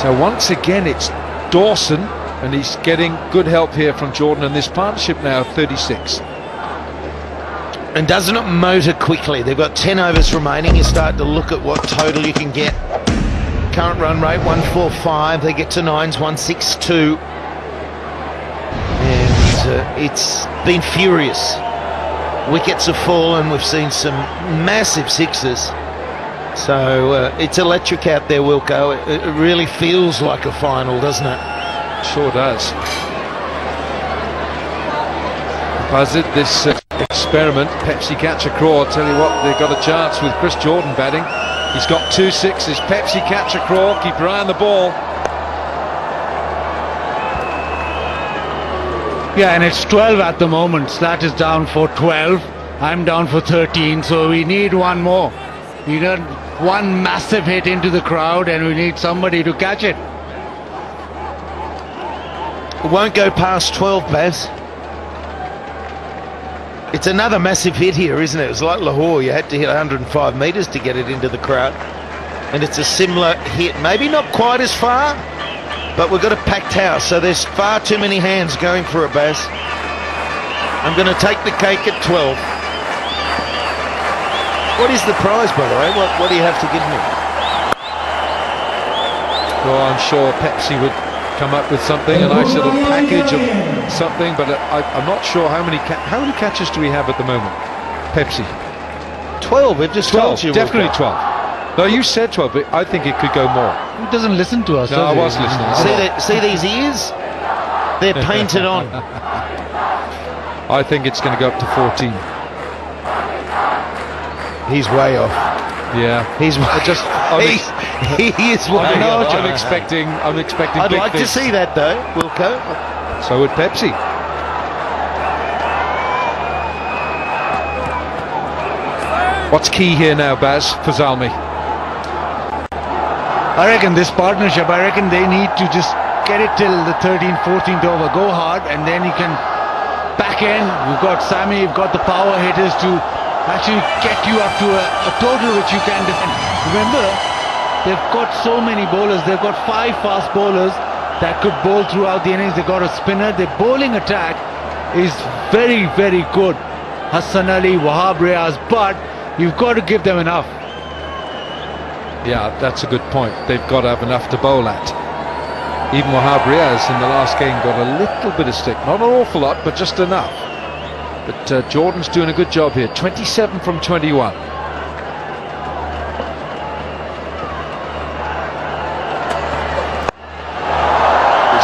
So once again it's Dawson, and he's getting good help here from Jordan, and this partnership now 36. And doesn't it motor quickly? They've got 10 overs remaining. You start to look at what total you can get. Current run rate 145. They get to nines 162, and it's been furious. Wickets have fallen. We've seen some massive sixes. So it's electric out there, Wilco. It really feels like a final, doesn't it? Sure does. Buzzard, this experiment, Pepsi catch a craw. Tell you what, they've got a chance with Chris Jordan batting. He's got 2 sixes. Pepsi catch a craw. Keep your eye on the ball. Yeah, and it's 12 at the moment. Slat is down for 12. I'm down for 13. So we need one more. We need one massive hit into the crowd, and we need somebody to catch it. It won't go past 12, Baz. It's another massive hit here, isn't it? It's like Lahore. You had to hit 105 metres to get it into the crowd. And it's a similar hit. Maybe not quite as far, but we've got a packed house, so there's far too many hands going for it, Baz. I'm going to take the cake at 12. What is the prize, by the way? What do you have to give me? Well, I'm sure Pepsi would come up with something, a nice little package of something, but I'm not sure how many catches do we have at the moment. Pepsi 12. We've just 12, told you. definitely 12. No, you said 12, but I think it could go more. He doesn't listen to us. No, I was listening. See these ears? They're painted on. I think it's going to go up to 14. He's way off. Yeah, he's he is way off. I'm expecting I'd big like things. to see that though, Wilco. So would Pepsi. What's key here now, Baz, for Zalmi? I reckon this partnership, they need to just get it till the 13th, 14th over, go hard, and then you can back end. We've got Sammy, we've got the power hitters to actually get you up to a total which you can defend. Remember, they've got so many bowlers. They've got 5 fast bowlers that could bowl throughout the innings. They've got a spinner. Their bowling attack is very, very good. Hassan Ali, Wahab Riaz, but you've got to give them enough. Yeah, that's a good point. They've got to have enough to bowl at. Even Wahab Riaz in the last game got a little bit of stick. Not an awful lot, but just enough. But Jordan's doing a good job here. 27 from 21. He's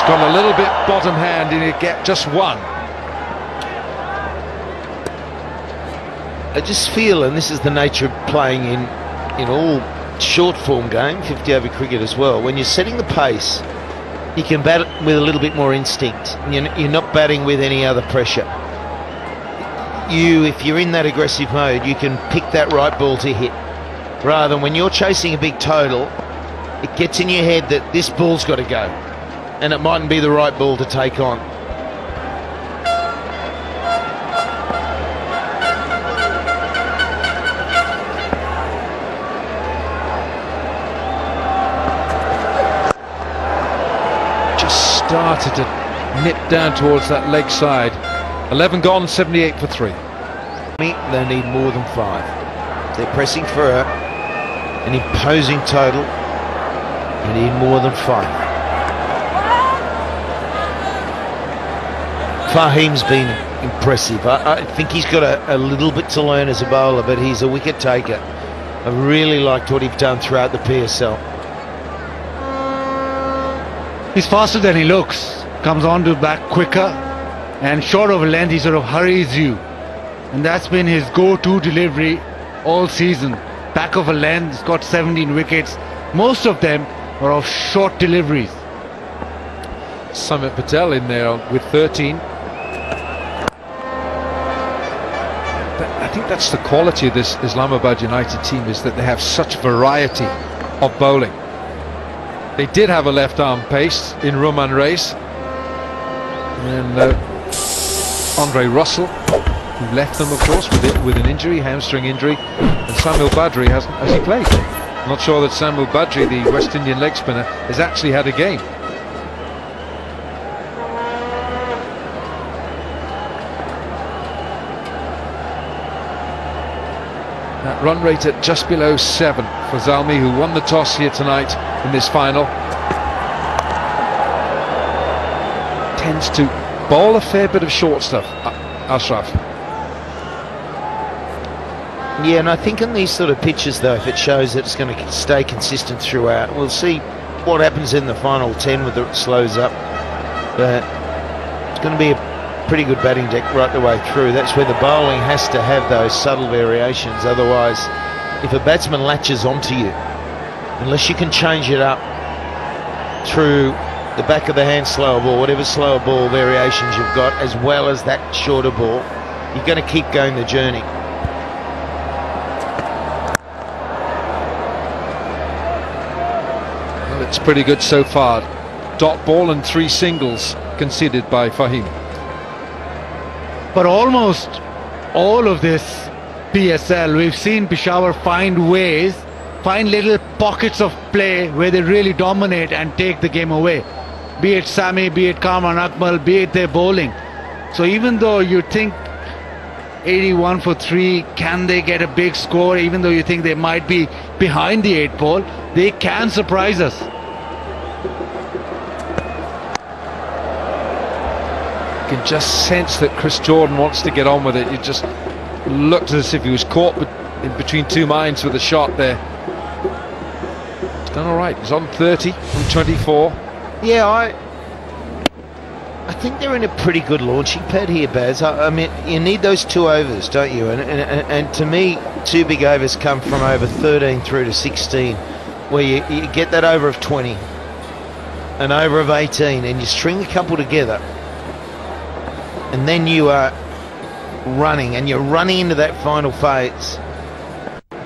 got a little bit bottom hand and he'll get just one. I just feel, and this is the nature of playing in all short form game, 50 over cricket as well, when you're setting the pace, you can bat it with a little bit more instinct. You're not batting with any other pressure. If you're in that aggressive mode, you can pick that right ball to hit, rather than when you're chasing a big total, it gets in your head that this ball's got to go, and it mightn't be the right ball to take on. Just started to nip down towards that leg side. 11 gone, 78 for 3. They need more than 5. They're pressing for an imposing total. They need more than 5. Fahim's been impressive. I think he's got a little bit to learn as a bowler, but he's a wicket taker. I really liked what he's done throughout the PSL. He's faster than he looks. Comes on to back quicker. And short of a length, he sort of hurries you. And that's been his go-to delivery all season. Back of a length, he's got 17 wickets. Most of them are of short deliveries. Samit Patel in there with 13. I think that's the quality of this Islamabad United team, is that they have such variety of bowling. They did have a left-arm pace in Roman Reis. And Andre Russell, who left them, of course, with an injury, hamstring injury, and Samuel Badri has he played? Not sure that Samuel Badri, the West Indian leg spinner, has actually had a game. That run rate at just below 7 for Zalmi, who won the toss here tonight in this final. Tends to bowl a fair bit of short stuff, Ashraf. Yeah, and I think in these sort of pitches, though, if it shows that it's going to stay consistent throughout, we'll see what happens in the final 10 whether it slows up. But it's going to be a pretty good batting deck right the way through. That's where the bowling has to have those subtle variations. Otherwise, if a batsman latches onto you, unless you can change it up through the back of the hand slower ball, whatever slower ball variations you've got, as well as that shorter ball, you're going to keep going the journey. It's pretty good so far. Dot ball and 3 singles conceded by Fahim. But almost all of this PSL, we've seen Peshawar find ways, find little pockets of play where they really dominate and take the game away. Be it Sami, be it Kamran Akmal, be it their bowling. So even though you think 81 for 3, can they get a big score? Even though you think they might be behind the 8 ball, they can surprise us. You can just sense that Chris Jordan wants to get on with it. It just looked as if he was caught in between 2 minds with a shot there. He's done all right. He's on 30 from 24. Yeah, I think they're in a pretty good launching pad here, Baz. I mean, you need those 2 overs, don't you? And to me, 2 big overs come from over 13 through to 16, where you get that over of 20, an over of 18, and you string a couple together, and then you are running, and you're running into that final phase.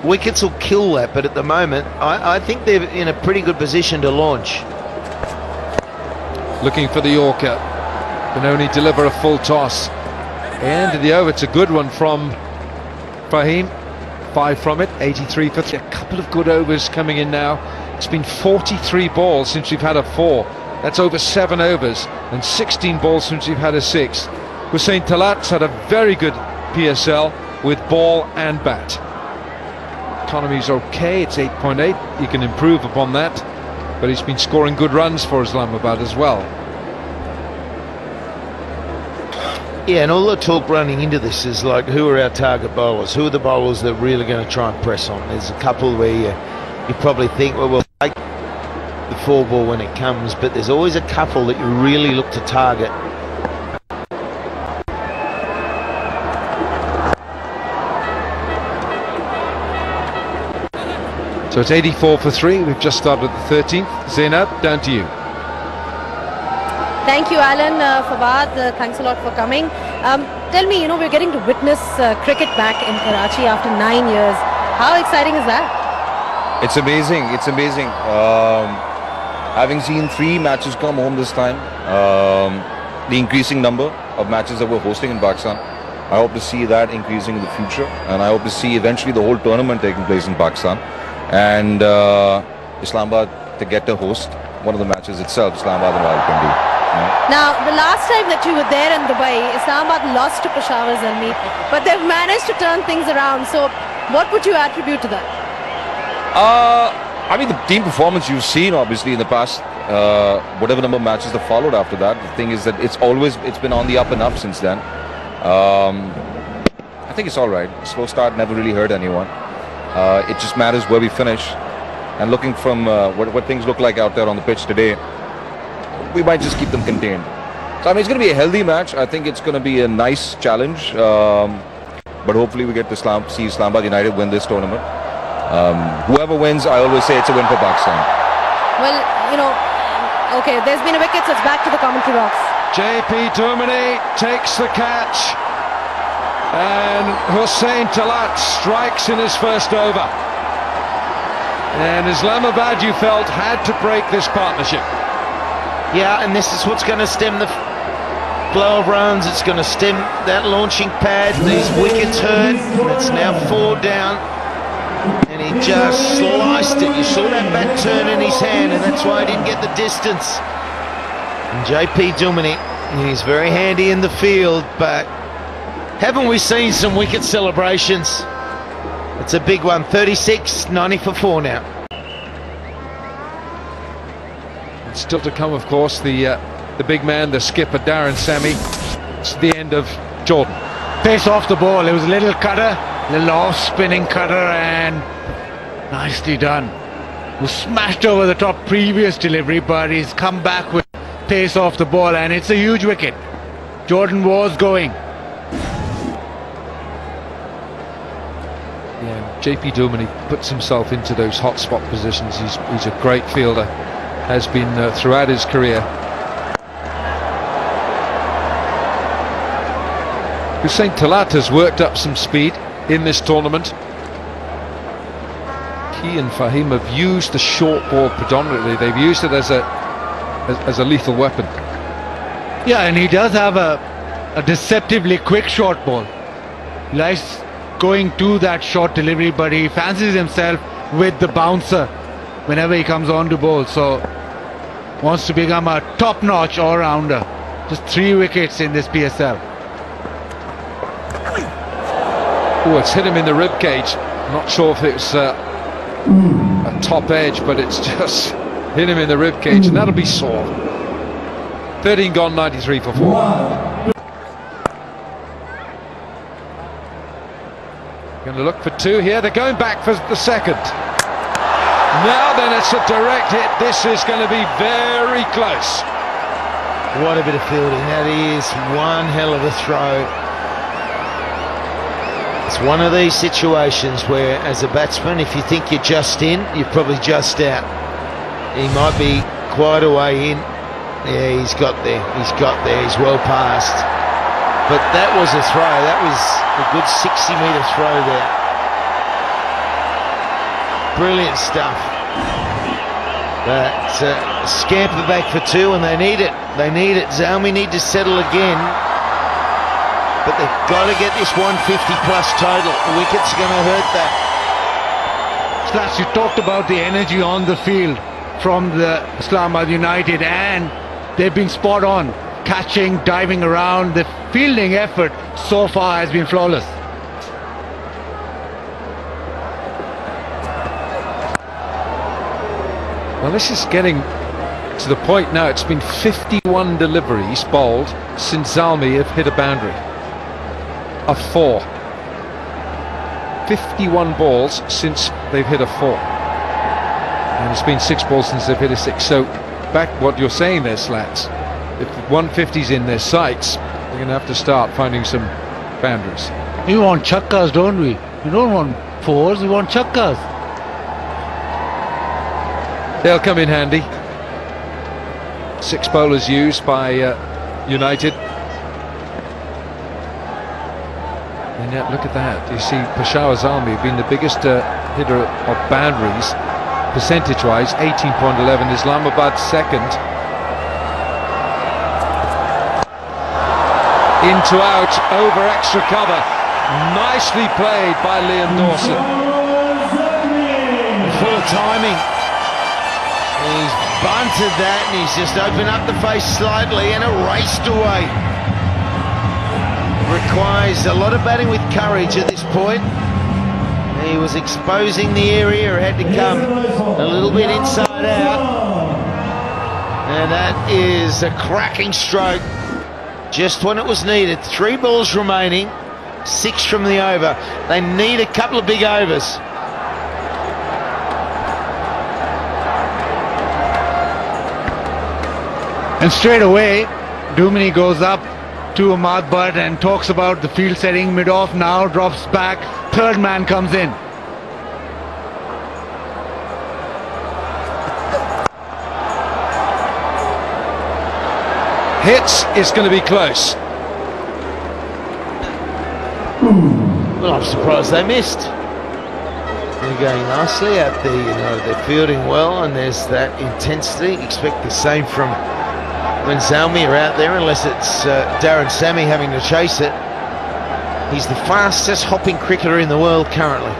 Wickets will kill that, but at the moment, I think they're in a pretty good position to launch. Looking for the Yorker. Can only deliver a full toss. And the over, it's a good one from Fahim. 5 from it, 83 for 3. A couple of good overs coming in now. It's been 43 balls since we've had a 4. That's over 7 overs, and 16 balls since we've had a 6. Hussain Talat's had a very good PSL with ball and bat. Economy's okay, it's 8.8. He can improve upon that, but he's been scoring good runs for Islamabad as well. Yeah, and all the talk running into this is like, who are our target bowlers? Who are the bowlers that are really going to try and press on? There's a couple where you probably think, well, we'll take the 4 ball when it comes, but there's always a couple that you really look to target. So it's 84 for 3. We've just started the 13th. Zainab, down to you. Thank you, Alan. Fawad, thanks a lot for coming. Tell me, we're getting to witness cricket back in Karachi after 9 years. How exciting is that? It's amazing. It's amazing. Having seen 3 matches come home this time, the increasing number of matches that we're hosting in Pakistan, I hope to see that increasing in the future, and I hope to see eventually the whole tournament taking place in Pakistan, and Islamabad to get to host one of the matches itself, Islamabad and Rawalpindi. Now, the last time that you were there in Dubai, Islamabad lost to Peshawar Zalmi, but they've managed to turn things around. So, what would you attribute to that? I mean, the team performance you've seen, obviously, in the past, whatever number of matches that followed after that. The thing is that it's been on the up and up since then. I think it's all right. A slow start never really hurt anyone. It just matters where we finish. And looking from what things look like out there on the pitch today, we might just keep them contained. So, I mean, it's going to be a healthy match. I think it's going to be a nice challenge. But hopefully we get to see Islamabad United win this tournament. Whoever wins, I always say it's a win for Pakistan. Well, okay, there's been a wicket, so it's back to the commentary box. JP Dumini takes the catch, and Hussain Talat strikes in his first over. And Islamabad, you felt, had to break this partnership. Yeah, and this is what's going to stem the flow of runs. It's going to stem that launching pad. These wickets hurt. It's now 4 down. And he just sliced it. You saw that bat turn in his hand, and that's why he didn't get the distance. And JP Duminy, he's very handy in the field, but haven't we seen some wicket celebrations? It's a big one. 36, 90 for 4 now. And still to come, of course, the big man, the skipper, Darren Sammy. It's the end of Jordan. Pace off the ball. It was a little cutter, little off-spinning cutter, and nicely done. Was smashed over the top previous delivery, but he's come back with pace off the ball, and it's a huge wicket. Jordan was going. Yeah, JP Duminy puts himself into those hot spot positions. He's a great fielder, has been throughout his career. Hussain Talat has worked up some speed in this tournament. He and Fahim have used the short ball predominantly. They've used it as a lethal weapon. Yeah, and he does have a deceptively quick short ball. He likes going to that short delivery, but he fancies himself with the bouncer whenever he comes on to bowl. So wants to become a top-notch all-rounder. Just 3 wickets in this PSL. Oh, it's hit him in the rib cage. Not sure if it's a top edge, but it's just hit him in the rib cage, and that'll be sore. 13 gone, 93 for 4. Going to look for 2 here. They're going back for the second. Now then, it's a direct hit. This is going to be very close. What a bit of fielding. That is one hell of a throw. It's one of these situations where, as a batsman, if you think you're just in, you're probably just out. He might be quite a way in. Yeah, he's got there. He's got there. He's well past. But that was a throw. That was a good 60-metre throw there. Brilliant stuff. But scamper back for 2, and they need it. They need it. Zalmi need to settle again. But they've got to get this 150-plus total. The wicket's going to hurt that. Slash, you talked about the energy on the field from the Islamabad United, and they've been spot on. Catching, diving around. The fielding effort so far has been flawless. Well, this is getting to the point now. It's been 51 deliveries bowled since Zalmi have hit a boundary of 4. 51 balls since they've hit a 4, and it's been 6 balls since they've hit a 6. So back what you're saying there, Slats, if 150's in their sights, they're going to have to start finding some boundaries. We want chakkas, don't we? We don't want 4s, we want chakkas. They'll come in handy. 6 bowlers used by United. And yet, look at that. You see, Peshawar Zalmi have been the biggest hitter of boundaries, percentage-wise, 18.11. Islamabad second. Into out, over extra cover. Nicely played by Liam Dawson. Full timing. He's bunted that, and he's just opened up the face slightly, and it raced away. Requires a lot of batting with courage at this point. He was exposing the area, had to come a little bit inside out, and that is a cracking stroke just when it was needed. 3 balls remaining, 6 from the over. They need a couple of big overs. And straight away, Duminy goes up to Ahmad Butt and talks about the field setting mid-off. Now drops back, 3rd man comes in. Hits is going to be close. Well, I'm surprised they missed. They're going nicely out there, you know, they're fielding well, and there's that intensity. Expect the same from when Zalmi are out there, unless it's Darren Sammy having to chase it. He's the fastest hopping cricketer in the world currently.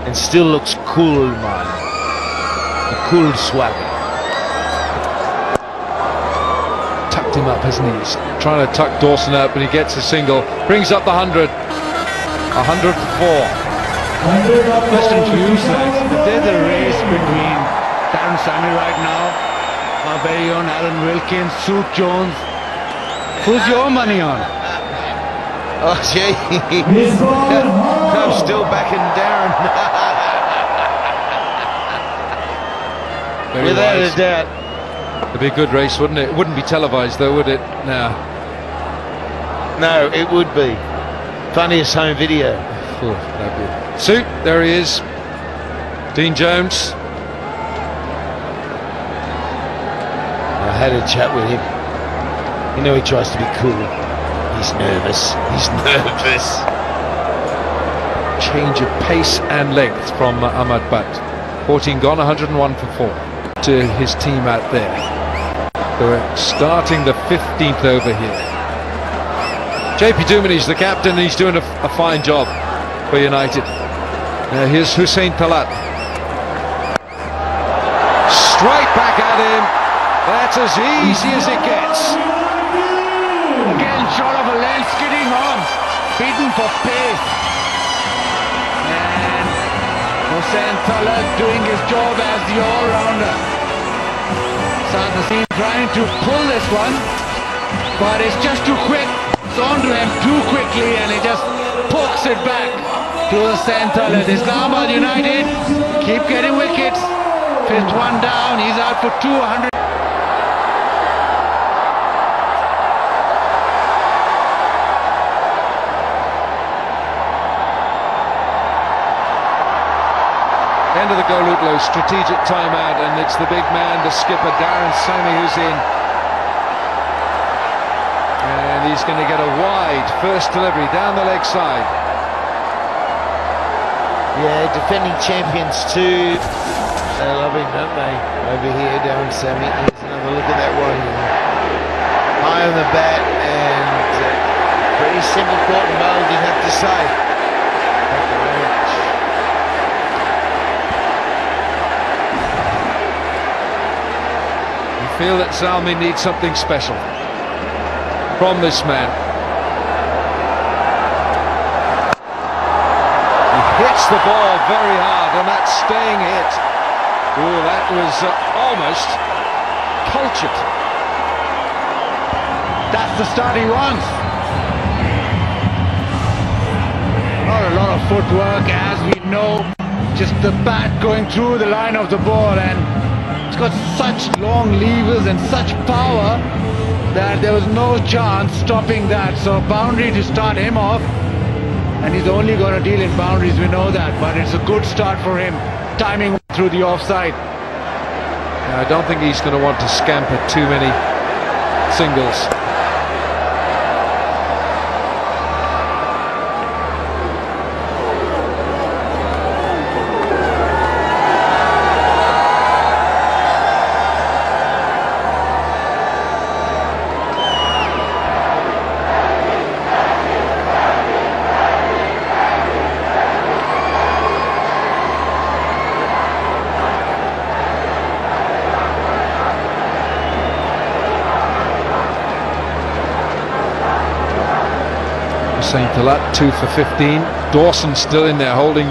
and still looks cool, man. A cool swagger. Tucked him up, hasn't he? He's trying to tuck Dawson up, and he gets a single. Brings up the 100. 100 for 4. Question to you, sir. If there's a race between Darren Sammy right now, our very own Alan Wilkins, Sue Jones, who's your money on? Oh, gee. I'm still backing Darren. Without a doubt. It'd be a good race, wouldn't it? It wouldn't be televised, though, would it? No. No, it would be. Funniest home video. Oh, that'd be. Sue, there he is. Dean Jones. I had a chat with him. You know, he tries to be cool. He's nervous. He's nervous. Change of pace and length from Ahmad Butt. 14 gone, 101 for 4 to his team out there. We're starting the 15th over here. JP Dumini's the captain, and he's doing a fine job for United. Here's Hussein Talat. Straight back at him. That's as easy as it gets. Again, short of a length, skidding on, beaten for pace. And Hussein Talat doing his job as the all-rounder. Sarnasin trying to pull this one, but it's just too quick. It's onto him too quickly, and he just pokes it back to Hussein Talat. Islamabad United keep getting wickets. Fifth one down, he's out for 200. End of the Golutlo strategic timeout, and it's the big man, the skipper Darren Sammy, who's in. And he's going to get a wide first delivery down the leg side. Yeah, defending champions too. They love him, don't they? Over here, Darren Sammy. Here's another look at that one. High on the bat, and pretty simple caught and bowled, you'd have to say. Feel that Zalmi needs something special from this man. He hits the ball very hard, and that's staying hit. Oh, that was almost cultured. That's the start he wants. Not a lot of footwork, as we know. Just the bat going through the line of the ball, and it's got such long levers and such power that there was no chance stopping that. So boundary to start him off, and he's only going to deal in boundaries, we know that, but it's a good start for him, timing through the offside. I don't think he's going to want to scamper too many singles. St. Talat 2 for 15. Dawson still in there holding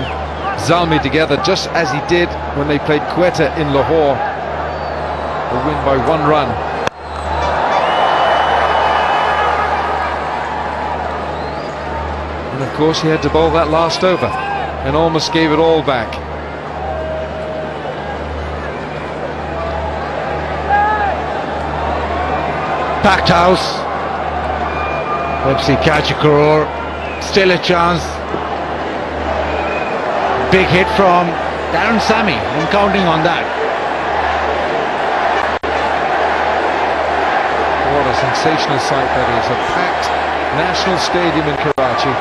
Zalmi together, just as he did when they played Quetta in Lahore. A win by 1 run. And of course he had to bowl that last over and almost gave it all back. Packed house. Let's see, catch a crore, still a chance. Big hit from Darren Sammy, I'm counting on that. What a sensational sight that is. A packed National Stadium in Karachi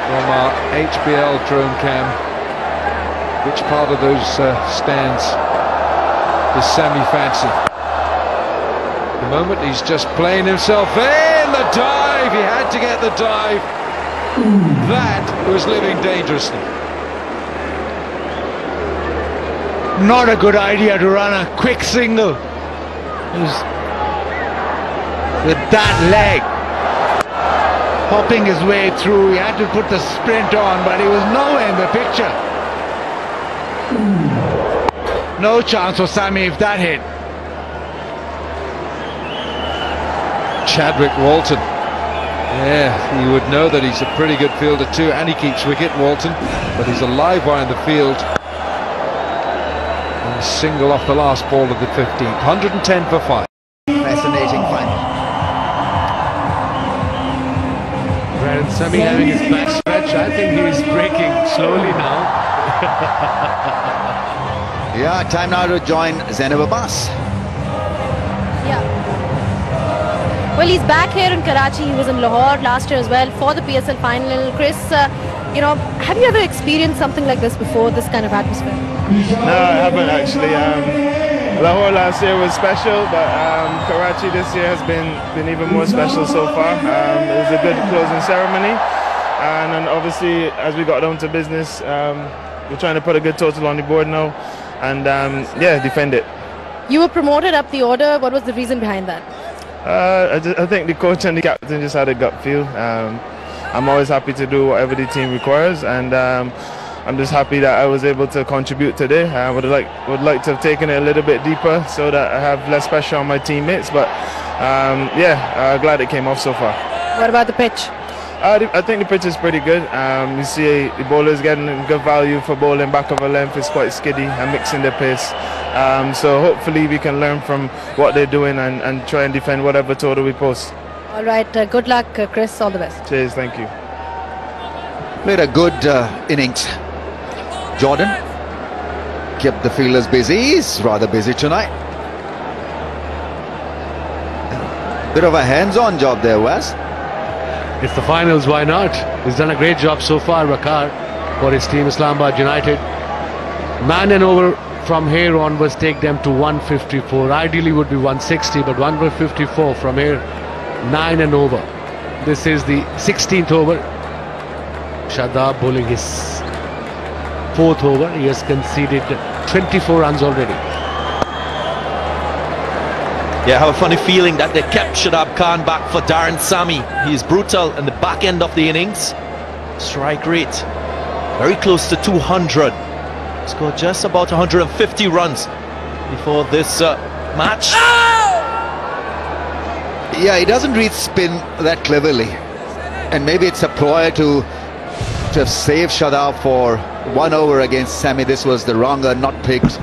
from our HBL drone cam. Which part of those stands does Sammy fancy? The moment he's just playing himself in. The dive, he had to get the dive. That was living dangerously. not a good idea to run a quick single. With that leg, hopping his way through, he had to put the sprint on, but he was nowhere in the picture. No chance for Sammy if that hit. Chadwick Walton. Yeah, you would know that he's a pretty good fielder too, and he keeps wicket, Walton, but he's a live wire in the field. And a single off the last ball of the 15th. 110 for 5. Fascinating final. Well, Sammy having his back stretch, I think he's breaking slowly now. Yeah, time now to join Zainab Abbas. Yeah. Well, he's back here in Karachi. He was in Lahore last year as well for the PSL final. Chris, you know, have you ever experienced something like this before, this kind of atmosphere? No, I haven't actually. Lahore last year was special, but Karachi this year has been even more special so far. It was a good closing ceremony, and then obviously as we got down to business, we're trying to put a good total on the board now, and yeah, defend it. You were promoted up the order. What was the reason behind that? I think the coach and the captain just had a gut feel. I'm always happy to do whatever the team requires, and I'm just happy that I was able to contribute today. I would like to have taken it a little bit deeper so that I have less pressure on my teammates, but yeah, glad it came off so far. What about the pitch? I think the pitch is pretty good. You see the bowlers getting good value for bowling back of a length. It's quite skiddy and mixing their pace. So hopefully we can learn from what they're doing and try and defend whatever total we post. All right, good luck, Chris. All the best. Cheers, thank you. Played a good innings. Jordan kept the fielders busy. He's rather busy tonight. Bit of a hands-on job there, Wes. It's the finals, why not? He's done a great job so far, Wakar, for his team Islamabad United. Man and over from here onwards take them to 154. Ideally would be 160, but 154 from here, 9 and over. This is the 16th over. Shadab bowling his 4th over. He has conceded 24 runs already. Yeah, I have a funny feeling that they kept Shadab Khan back for Darren Sammy. He is brutal in the back end of the innings. Strike rate very close to 200. Scored just about 150 runs before this match. Yeah, he doesn't read spin that cleverly, and maybe it's a ploy to have saved Shadab for 1 over against Sammy. This was the wronger, not picked.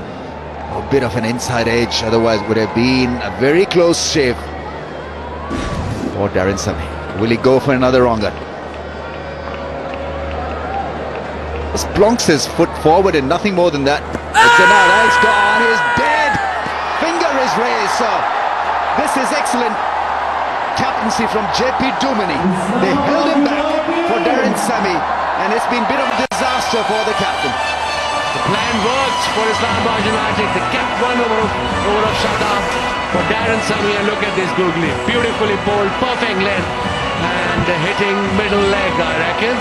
A bit of an inside edge, otherwise would have been a very close shave for Darren Sammy. Will he go for another wronger? Just plonks his foot forward and nothing more than that. It's gone, he's dead. Finger is raised, so this is excellent captaincy from JP Dumini. They held him back for Darren Sammy, and it's been a bit of a disaster for the captain. The plan worked for Islamabad United. They kept 1 over of Shadab for Darren Sammy, and look at this googly. Beautifully bowled, perfect length, and hitting middle leg, I reckon,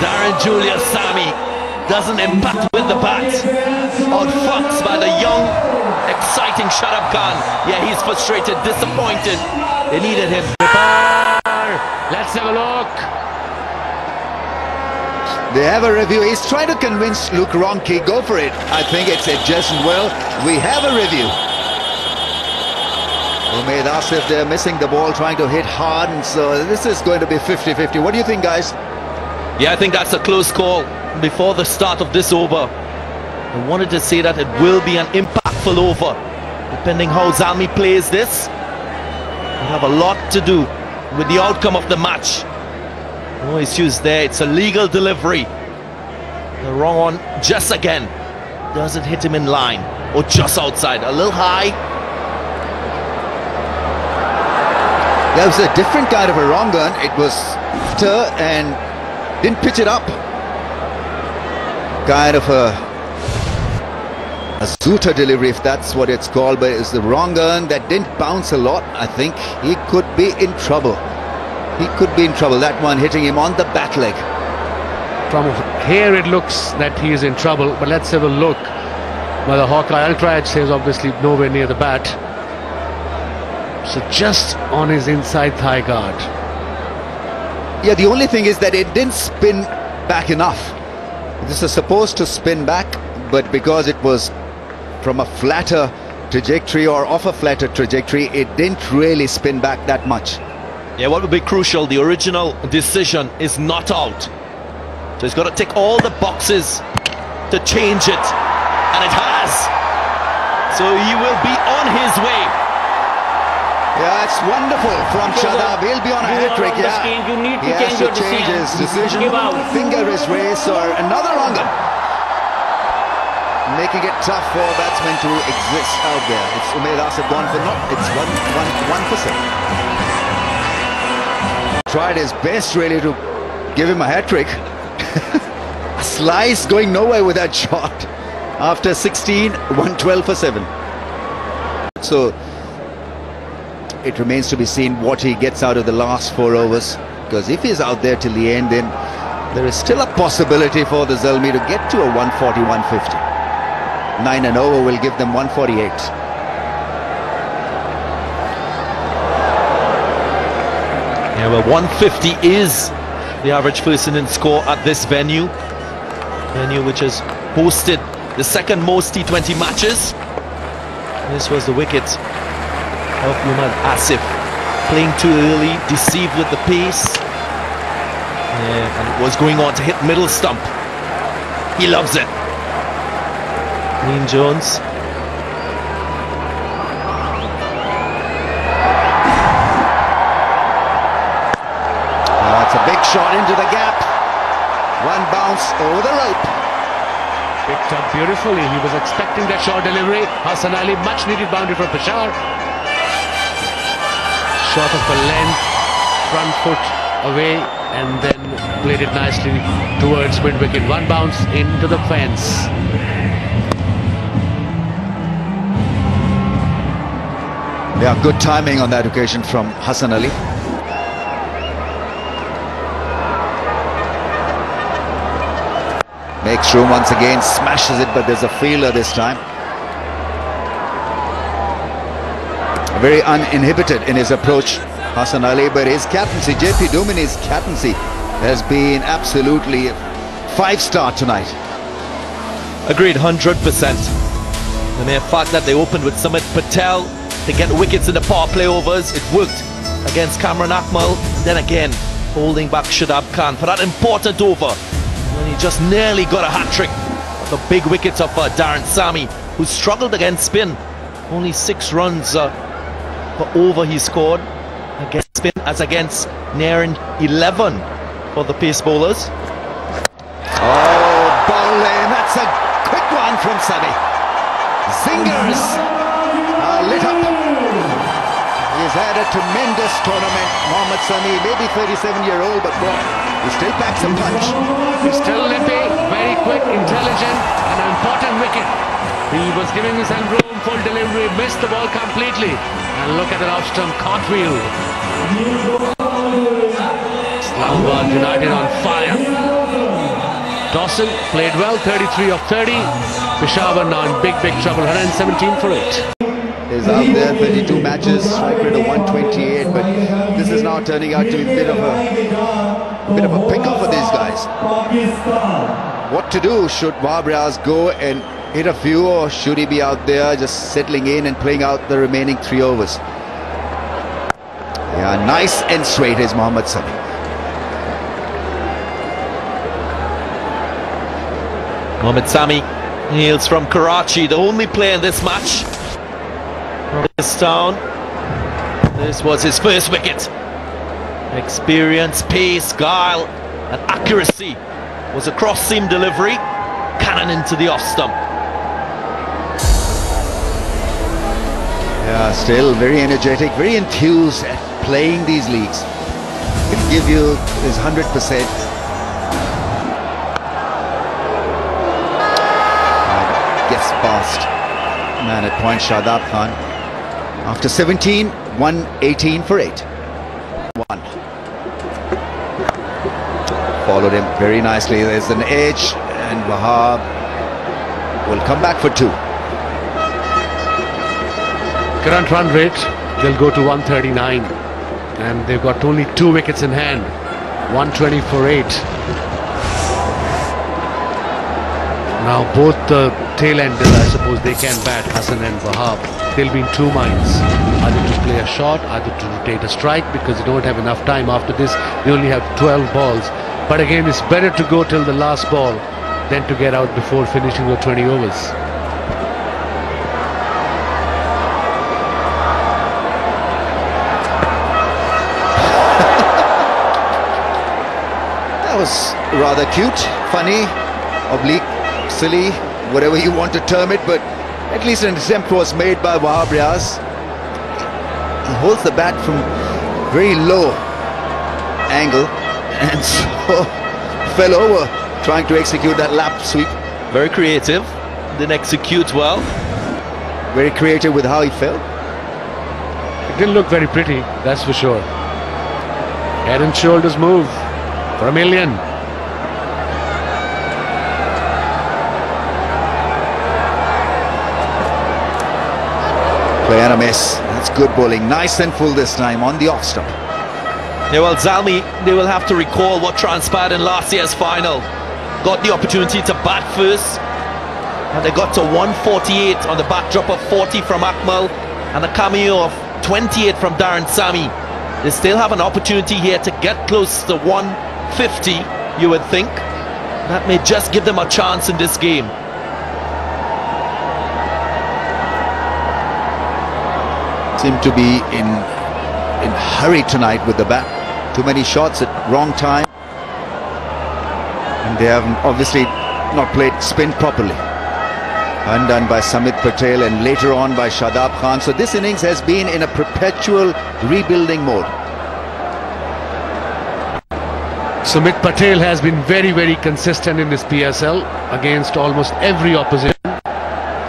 Darren Julius Sammy doesn't impact with the bat. Outfoxed by the young, exciting Shadab Khan. Yeah, he's frustrated, disappointed. They needed him. Let's have a look. They have a review. He's trying to convince Luke Ronke, go for it. I think it's adjacent. Well, we have a review. Umaid Asif, they're missing the ball, trying to hit hard, and so this is going to be 50-50. What do you think, guys? Yeah, I think that's a close call before the start of this over. I wanted to say that it will be an impactful over. Depending how Zalmi plays this, we have a lot to do with the outcome of the match. No issues there. It's a legal delivery. The wrong one just again. Does it hit him in line or just outside? A little high. That was a different kind of a wrong gun. It was after and didn't pitch it up. Kind of a Zuta delivery, if that's what it's called, but it's the wrong gun that didn't bounce a lot. I think he could be in trouble. He could be in trouble. That one hitting him on the back leg. From here it looks that he is in trouble, but let's have a look. Well, the Hawkeye Ultra Edge says obviously nowhere near the bat. So just on his inside thigh guard. Yeah, the only thing is that it didn't spin back enough. This is supposed to spin back, but because it was from a flatter trajectory or off a flatter trajectory, it didn't really spin back that much. Yeah, what would be crucial, the original decision is not out. So he's got to tick all the boxes to change it, and it has. So he will be on his way. Yeah, it's wonderful from Shadab. He'll be on a hat-trick, yeah. He has to change his decision. Finger his race or another longer. Making it tough for batsmen to exist out there. It's Umaid Asif gone for not. It's 1%. Tried his best really to give him a hat-trick. A slice going nowhere with that shot. After 16, 112 for 7. So it remains to be seen what he gets out of the last 4 overs, because if he's out there till the end, then there is still a possibility for the Zalmi to get to a 140, 150. 9 and over will give them 148. Yeah, well, 150 is the average first innings score at this venue which has hosted the second most T20 matches. This was the wicket of Umaid Asif, playing too early, deceived with the pace, and it was going on to hit middle stump. He loves it. Dean Jones. It's a big shot into the gap. One bounce over the rope. Picked up beautifully. He was expecting that short delivery. Hassan Ali, much needed boundary from Peshawar. Shot of a length, front foot away, and then played it nicely towards mid-wicket. One bounce into the fence. Yeah, good timing on that occasion from Hassan Ali. Makes room once again, smashes it, but there's a fielder this time. Very uninhibited in his approach, Hassan Ali, but his captaincy, JP Dumini's captaincy, has been absolutely 5-star tonight. Agreed, 100%. The mere fact that they opened with Samit Patel to get wickets in the power play overs, it worked against Kamran Akmal. Then again, holding back Shadab Khan for that important over. And he just nearly got a hat-trick. The big wickets of Darren Sammy, who struggled against spin. Only 6 runs per over he scored against spin, as against nearing 11 for the pace bowlers. Oh, bowling, that's a quick one from Sammy. Zingers are lit up. He's had a tremendous tournament, Mohammad Sami, maybe 37-year-old, but boy, he still packs a punch. He's still limpy, very quick, intelligent, and an important wicket. He was giving himself room, full delivery, missed the ball completely. And look at the off-stump cartwheel. Islamabad United on fire. Dawson played well, 33 of 30. Peshawar now in big trouble, 117 for 8. Is out there, 32 matches, strike rate of 128, but this is now turning out to be a bit of a pickle for these guys. What to do? Should Wahab Riaz go and hit a few, or should he be out there just settling in and playing out the remaining 3 overs? Yeah, nice and straight is Mohammad Sami. Mohammad Sami hails from Karachi, the only player in this match from this town. This was his first wicket. Experience, pace, guile and accuracy was a cross-seam delivery, cannon into the off-stump. Yeah, still very energetic, very enthused at playing these leagues. Can give you his 100%. Gets past man at point, Shadab Khan. After 17, 118 for 8. 1. Followed him very nicely. There's an edge, and Wahab will come back for 2. Current run rate, they'll go to 139, and they've got only 2 wickets in hand. 120 for 8. Now both the tail enders, I suppose, they can bat, Hassan and Wahab. They'll be in 2 minds, either to play a shot, either to rotate a strike, because they don't have enough time. After this, they only have 12 balls. But again, it's better to go till the last ball than to get out before finishing your 20 overs. That was rather cute, funny, oblique, silly, whatever you want to term it, but at least an attempt was made by Wahab Riaz. He holds the bat from very low angle and so fell over trying to execute that lap sweep. Very creative, didn't execute well. Very creative with how he fell. It didn't look very pretty, that's for sure. Head and shoulders move for $1 million. Play and a miss. That's good bowling. Nice and full this time on the off stump. Yeah, well, Zalmi, they will have to recall what transpired in last year's final. Got the opportunity to bat first, and they got to 148 on the backdrop of 40 from Akmal and a cameo of 28 from Darren Sammy. They still have an opportunity here to get close to 150, you would think. That may just give them a chance in this game. Seem to be in hurry tonight with the bat. Too many shots at wrong time, and they have obviously not played spin properly. Undone by Samit Patel and later on by Shadab Khan. So this innings has been in a perpetual rebuilding mode. Samit Patel has been very, very consistent in this PSL against almost every opposition.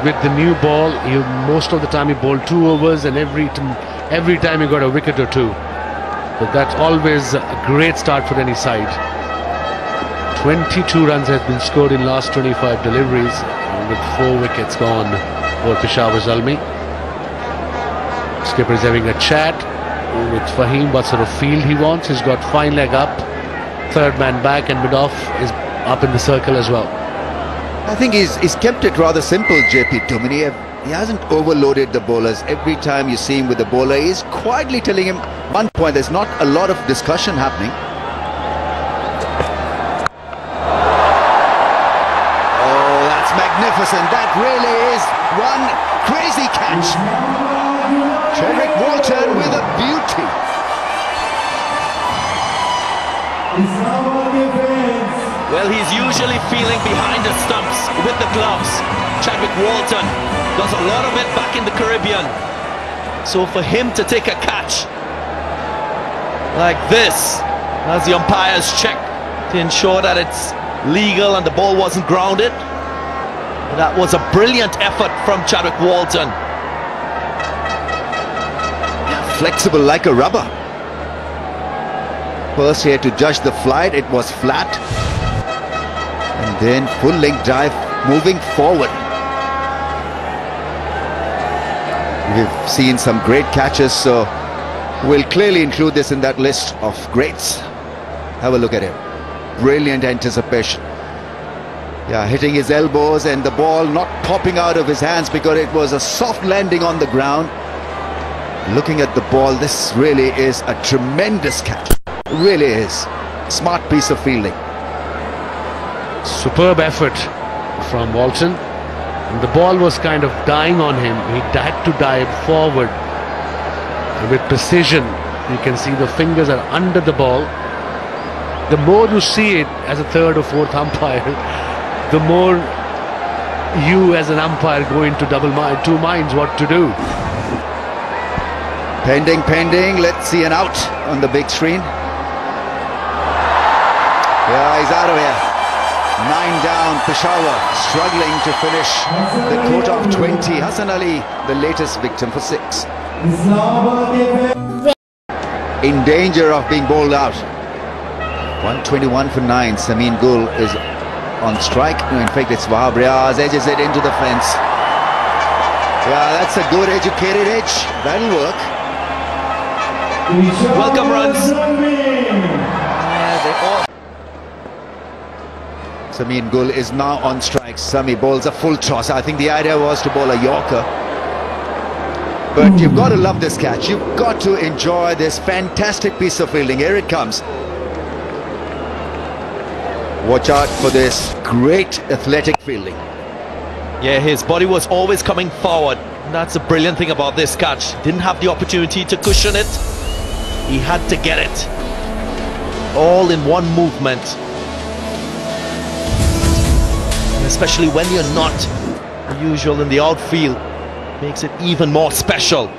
With the new ball, most of the time he bowled 2 overs, and every time he got a wicket or 2. But that's always a great start for any side. 22 runs has been scored in last 25 deliveries, with 4 wickets gone for Peshawar Zalmi. Skipper is having a chat with Fahim, what sort of field he wants. He's got fine leg up, 3rd man back, and mid-off is up in the circle as well. I think he's kept it rather simple, JP Dumini. He hasn't overloaded the bowlers. Every time you see him with the bowler, he's quietly telling him one point. There's not a lot of discussion happening. Oh, that's magnificent. That really is one crazy catch. Chadwick Walton with a beauty. Well, he's usually feeling behind the stumps with the gloves. Chadwick Walton does a lot of it back in the Caribbean. So for him to take a catch like this, as the umpires check to ensure that it's legal and the ball wasn't grounded, that was a brilliant effort from Chadwick Walton. Flexible like a rubber. First here to judge the flight, it was flat. And then full length drive moving forward. We've seen some great catches, so we'll clearly include this in that list of greats. Have a look at him. Brilliant anticipation. Yeah, hitting his elbows and the ball not popping out of his hands because it was a soft landing on the ground. Looking at the ball, this really is a tremendous catch. It really is. Smart piece of fielding. Superb effort from Walton. And the ball was kind of dying on him. He had to dive forward. And with precision, you can see the fingers are under the ball. The more you see it as a 3rd or 4th umpire, the more you as an umpire go into two minds what to do. Pending. Let's see an out on the big screen. Yeah, he's out of here. 9 down, Peshawar struggling to finish the quota of 20. Hassan Ali, the latest victim, for 6. In danger of being bowled out. 121 for 9. Samin Gul is on strike. No, in fact, it's Wahab Riaz, edges it into the fence. Yeah, that's a good educated edge. That'll work. Welcome runs. Samin Gul is now on strike. Sami bowls a full toss. I think the idea was to bowl a Yorker. But you've got to love this catch. You've got to enjoy this fantastic piece of fielding. Here it comes. Watch out for this great athletic fielding. Yeah, his body was always coming forward. And that's a brilliant thing about this catch. Didn't have the opportunity to cushion it. He had to get it. All in one movement. And especially when you're not usual in the outfield, makes it even more special.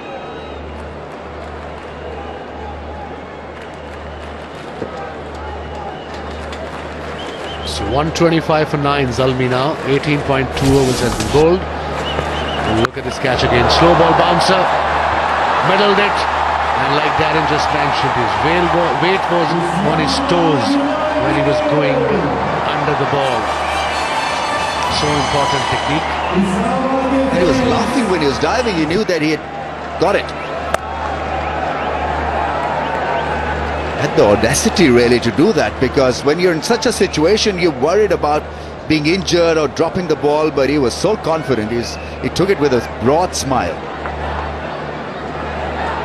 So 125 for 9, Zalmi now. 18.2 overs has been bowled. And look at this catch again. Slow ball bouncer. Middled it. And like Darren just mentioned, his weight wasn't on his toes when he was going under the ball. So important technique. And he was laughing when he was diving. He knew that he had got it. Had the audacity really to do that, because when you're in such a situation, you're worried about being injured or dropping the ball, but he was so confident. He took it with a broad smile.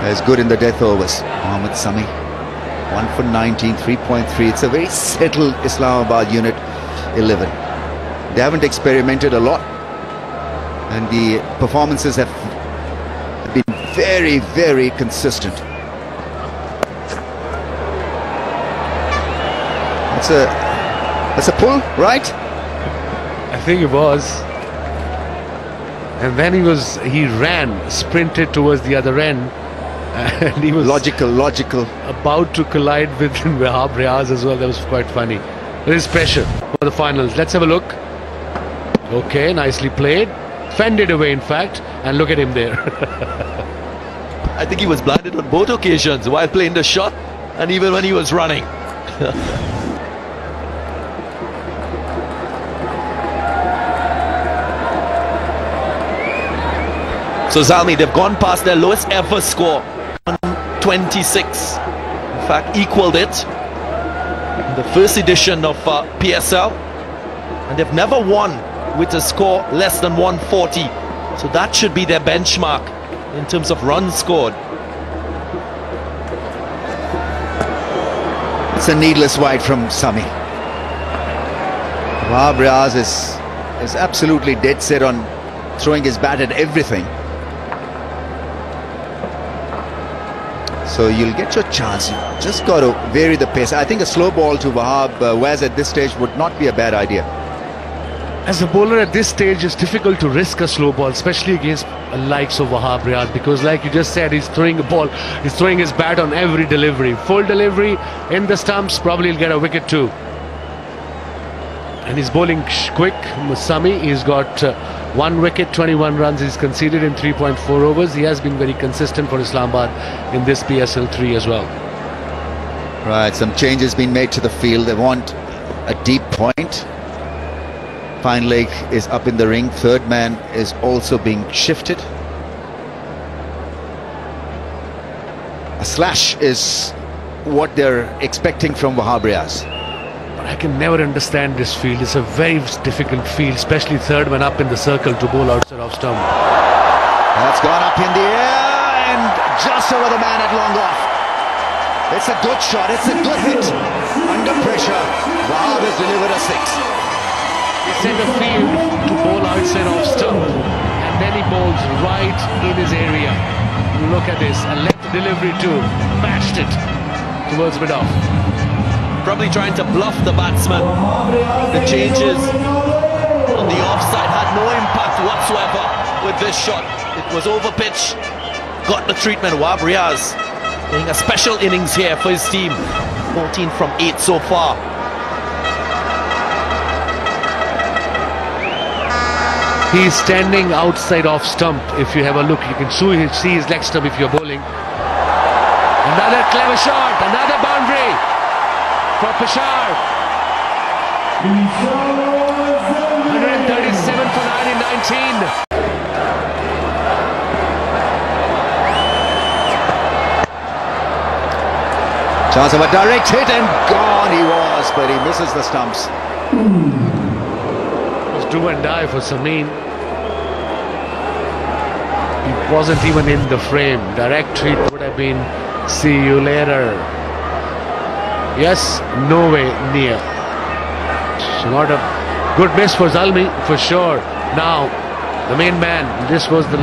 That's good in the death overs. Mohammad Sami, 1 for 19, 3.3. It's a very settled Islamabad unit 11. They haven't experimented a lot, and the performances have been very, very consistent. That's a pull, right? I think it was. And then he ran, sprinted towards the other end, and he was logical about to collide with Wahab Riaz as well. That was quite funny. There is pressure for the finals. Let's have a look. Okay, nicely played. Fended away, in fact, and look at him there. I think he was blinded on both occasions while playing the shot and even when he was running. So Zalmi, they've gone past their lowest ever score, 126. In fact, equaled it in the first edition of PSL, and they've never won with a score less than 140. So that should be their benchmark in terms of runs scored. It's a needless wide from Sami. Wahab Riaz is absolutely dead set on throwing his bat at everything. So you'll get your chance. You just got to vary the pace. I think a slow ball to Wahab Waz at this stage would not be a bad idea. As a bowler at this stage, it's difficult to risk a slow ball, especially against the likes of Wahab Riaz, because like you just said, he's throwing a ball, he's throwing his bat on every delivery. Full delivery in the stumps, probably he'll get a wicket too. And he's bowling quick. Sami, he's got 1 wicket, 21 runs he's conceded in 3.4 overs. He has been very consistent for Islamabad in this PSL 3 as well. Right, some changes been made to the field. They want a deep point. Fine leg is up in the ring. Third man is also being shifted. A slash is what they're expecting from Wahab Riaz. But I can never understand this field. It's a very difficult field, especially third man up in the circle to bowl outside off stump. That's gone up in the air and just over the man at long off. It's a good shot. It's a good hit. Under pressure, Wahab has delivered a 6. He centre field to bowl outside off stump, and then he bowls right in his area. Look at this, a left delivery too, bashed it towards mid-off. Probably trying to bluff the batsman. The changes on the offside had no impact whatsoever with this shot. It was over pitch, got the treatment. Wahab Riaz playing a special innings here for his team. 14 from 8 so far. He's standing outside off stump. If you have a look, you can see his leg stump if you're bowling. Another clever shot, another boundary. for Peshawar. 137 for 9 in 19. Chance of a direct hit and gone he was, but he misses the stumps. It was do and die for Samin. He wasn't even in the frame. Direct hit would have been see you later. Yes, no way near. So not a good miss for Zalmi for sure. Now the main man, this was the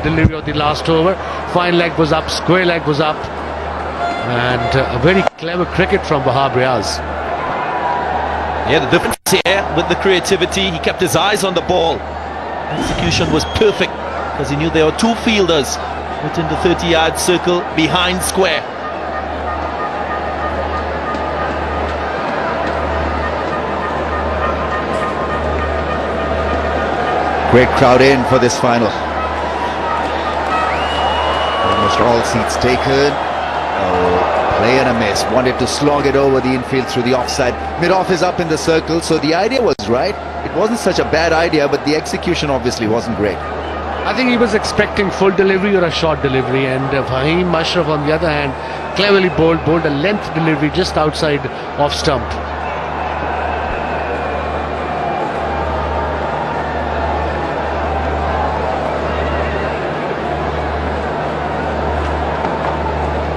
delivery of the last over. Fine leg was up, square leg was up, and a very clever cricket from Wahab Riaz. Yeah, the difference here with the creativity, he kept his eyes on the ball. Execution was perfect because he knew there were two fielders within the 30-yard circle behind square. Great crowd in for this final. Almost all seats taken. Oh, play and a miss. Wanted to slog it over the infield through the offside. Mid-off is up in the circle, so the idea was right. It wasn't such a bad idea, but the execution obviously wasn't great. I think he was expecting full delivery or a short delivery, and Fahim Ashraf on the other hand cleverly bowled a length delivery just outside off stump.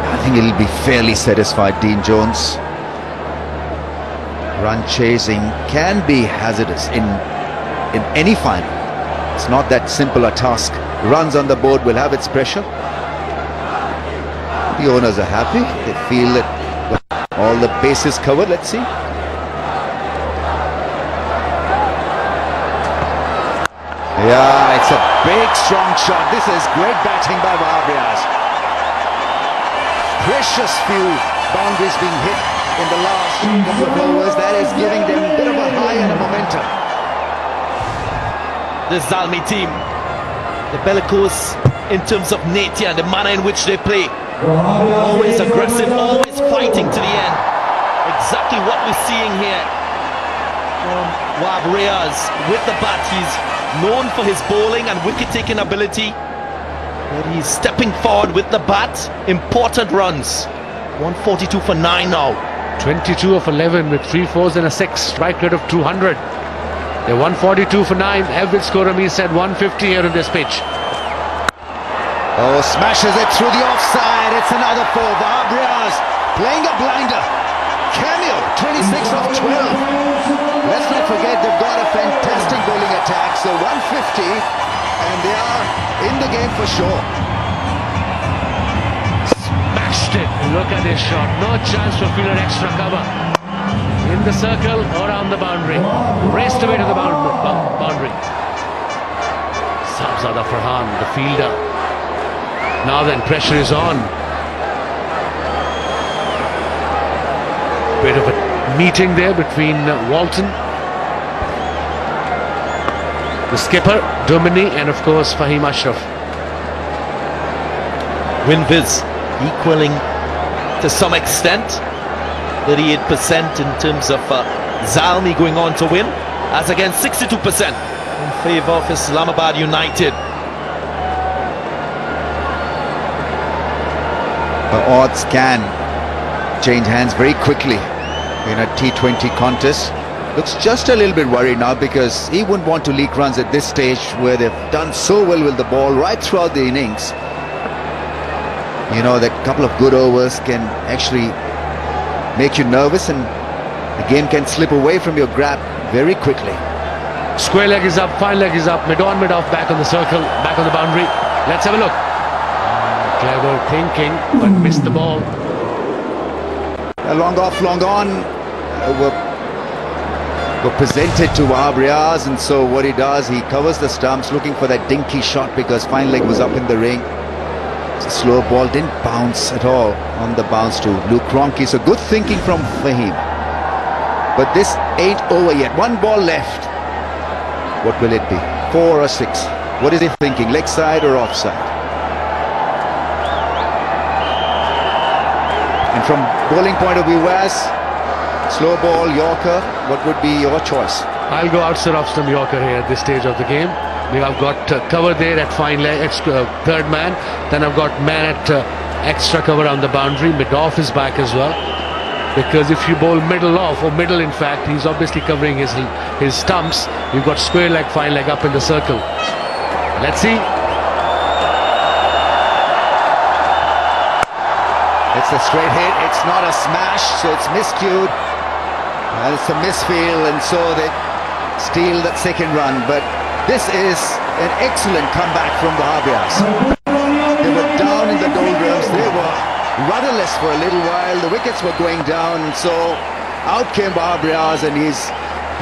I think he'll be fairly satisfied, Dean Jones. Run chasing can be hazardous in any final. It's not that simple a task. Runs on the board will have its pressure. The owners are happy. They feel that all the bases covered. Let's see. Yeah, it's a big, strong shot. This is great batting by Wahab Riaz. Precious few boundaries being hit in the last couple of overs. That is giving them a bit of a high and a momentum. The Zalmi team, the bellicose in terms of nature and the manner in which they play, always aggressive, always fighting to the end. Exactly what we're seeing here from Wahab Riaz with the bat. He's known for his bowling and wicket-taking ability, but he's stepping forward with the bat. Important runs. 142 for 9 now. 22 of 11 with 3 fours and a 6. Strike rate of 200. They're 142 for 9. Average score, Amir said 150 here on this pitch. Oh, smashes it through the offside. It's another 4. Wahab Riaz playing a blinder. Cameo, 26 of 12. Let's not forget they've got a fantastic bowling attack. So 150, and they are in the game for sure. Smashed it. Look at this shot. No chance for fielder extra cover. In the circle or on the boundary. Raced away to the boundary. Sabzada Farhan, the fielder. Now then, pressure is on. Bit of a meeting there between Walton, the skipper, Domini, and of course Fahim Ashraf. Win-Viz equaling to some extent. 38% in terms of Zalmi going on to win, as against 62% in favour of Islamabad United. The odds can change hands very quickly in a T20 contest. Looks just a little bit worried now because he wouldn't want to leak runs at this stage where they've done so well with the ball right throughout the innings. You know, that couple of good overs can actually make you nervous and the game can slip away from your grab very quickly. Square leg is up, fine leg is up, mid-on, mid-off, back on the circle, back on the boundary. Let's have a look. Clever thinking, but missed the ball. Long off, long on were presented to Wahab Riaz, and so what he does, he covers the stumps looking for that dinky shot because fine leg was up in the ring. It's a slow ball, didn't bounce at all on the bounce to Luke Ronke. So good thinking from Fahim. But this ain't over yet. One ball left. What will it be? 4 or 6? What is he thinking? Leg side or offside? And from bowling point of view, Waz, Slow ball, Yorker, what would be your choice? I'll go outside off stump Yorker here at this stage of the game. I've got cover there at fine leg, third man. Then I've got man at extra cover on the boundary. Mid-off is back as well. Because if you bowl middle off, or middle in fact, he's obviously covering his stumps. You've got square leg, fine leg up in the circle. Let's see. It's a straight hit, it's not a smash, so it's miscued. And it's a misfield, and so they steal that second run. But this is an excellent comeback from the Harbrias. They were down in the doldrums, they were rudderless for a little while, the wickets were going down, and so out came Harbrias, and he's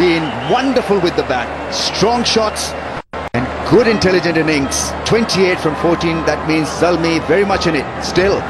been wonderful with the bat. Strong shots and good intelligent innings. 28 from 14, that means Zalmi very much in it still.